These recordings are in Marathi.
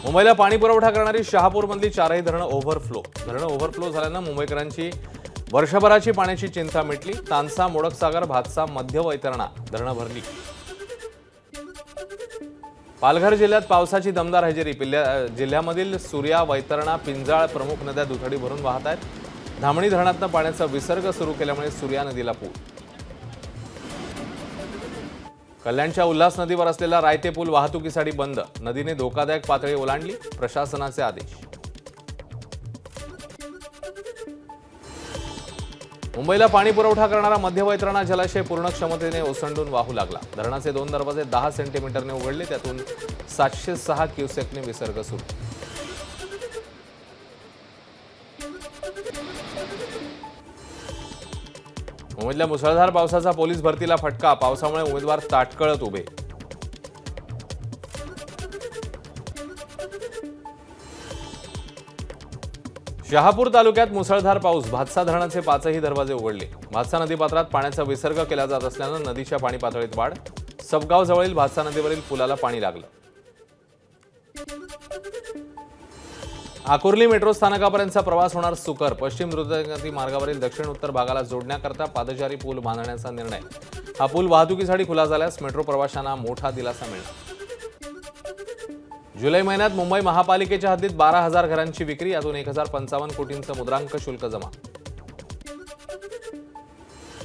मुंबईला पाणी पुरवठा करणारी शहापूरमधली चारही धरणं ओव्हरफ्लो झाल्यानं मुंबईकरांची वर्षभराची पाण्याची चिंता मिटली। तानसा, मोडकसागर, भातसा, मध्य वैतरणा धरणं भरली। पालघर जिल्ह्यात पावसाची दमदार हजेरी। जिल्ह्यामधील सूर्या, वैतरणा, पिंजाळ प्रमुख नद्या दुथडी भरून वाहत आहेत। धामणी धरणातून पाण्याचा विसर्ग सुरू केल्यामुळे सूर्या नदीला पूर। कल्याणच्या उल्हास नदीवर असलेला रायते पूल वाहतुकीसाठी बंद। नदीने धोकादायक पातळी ओलांडली, प्रशासनाचे आदेश। मुंबईला पाणी पुरवठा करणारा मध्य वैतरणा जलाशय पूर्ण क्षमतेने ओसंडून वाहू लागला। धरणाचे 2 दरवाजे 10 सेंटीमीटरने उघडले, त्यातून 706 क्युसेकने विसर्ग सुरू। मुंबईतल्या मुसळधार पावसाचा पोलीस भरतीला फटका। पावसामुळे उमेदवार ताटकळत उभे। शहापूर तालुक्यात मुसळधार पाऊस। भातसा धरणाचे 5ही दरवाजे उघडले। भातसा नदीपात्रात पाण्याचा विसर्ग केला जात असल्यानं नदीच्या पाणी पातळीत वाढ। सबगाव जवळील भातसा नदीवरील पुलाला पाणी लागलं। आकुर्ली मेट्रो स्थानकापर्यंतचा प्रवास होणार सुकर। पश्चिम द्रुतगती मार्गावरील दक्षिण उत्तर भागाला जोडण्याकरता पादचारी पूल बांधण्याचा निर्णय। हा पूल वाहतुकीसाठी खुला झाल्यास मेट्रो प्रवाशांना मोठा दिलासा मिळणार। जुलै महिन्यात मुंबई महापालिकेच्या हद्दीत 12,000 घरांची विक्री, यातून 1,055 कोटींचं मुद्रांक शुल्क जमा।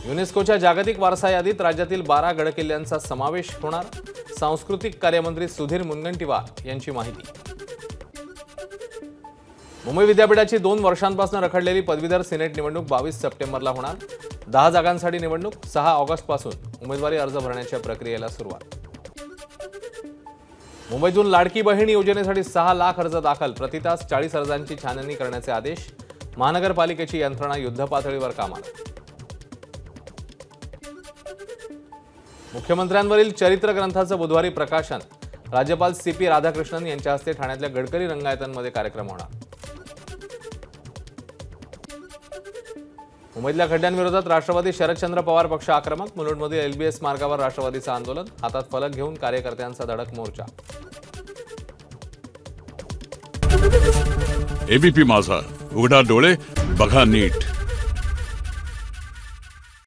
युनेस्कोच्या जागतिक वारसा यादीत राज्यातील 12 गडकिल्ल्यांचा समावेश होणार। सांस्कृतिक कार्यमंत्री सुधीर मुनगंटीवार यांची माहिती। मुंबई विद्यापीठाची 2 वर्षांपासून रखडलेली पदवीधर सिनेट निवडणूक 22 सप्टेंबरला होणार। 10 जागांसाठी निवडणूक। 6 ऑगस्टपासून उमेदवारी अर्ज भरण्याच्या प्रक्रियेला सुरुवात। मुंबईतून लाडकी बहीण योजनेसाठी 6 लाख अर्ज दाखल। प्रति तास 40 अर्जांची छाननी करण्याचे आदेश। महानगरपालिकेची यंत्रणा युद्धपातळीवर कामाला। मुख्यमंत्र्यांवरील चरित्र ग्रंथाचं बुधवारी प्रकाशन। राज्यपाल CP राधाकृष्णन यांच्या हस्ते ठाण्यातल्या गडकरी रंगायतांमध्ये कार्यक्रम होणार। मुंबईतल्या खड्ड्यांविरोधात राष्ट्रवादी शरदचंद्र पवार पक्ष आक्रमक। मुलुंडमधील LBS मार्गावर राष्ट्रवादीचं आंदोलन। हातात फलक घेऊन कार्यकर्त्यांचा धडक मोर्चा। ABP माझा, उघडा डोळे बघा नीट।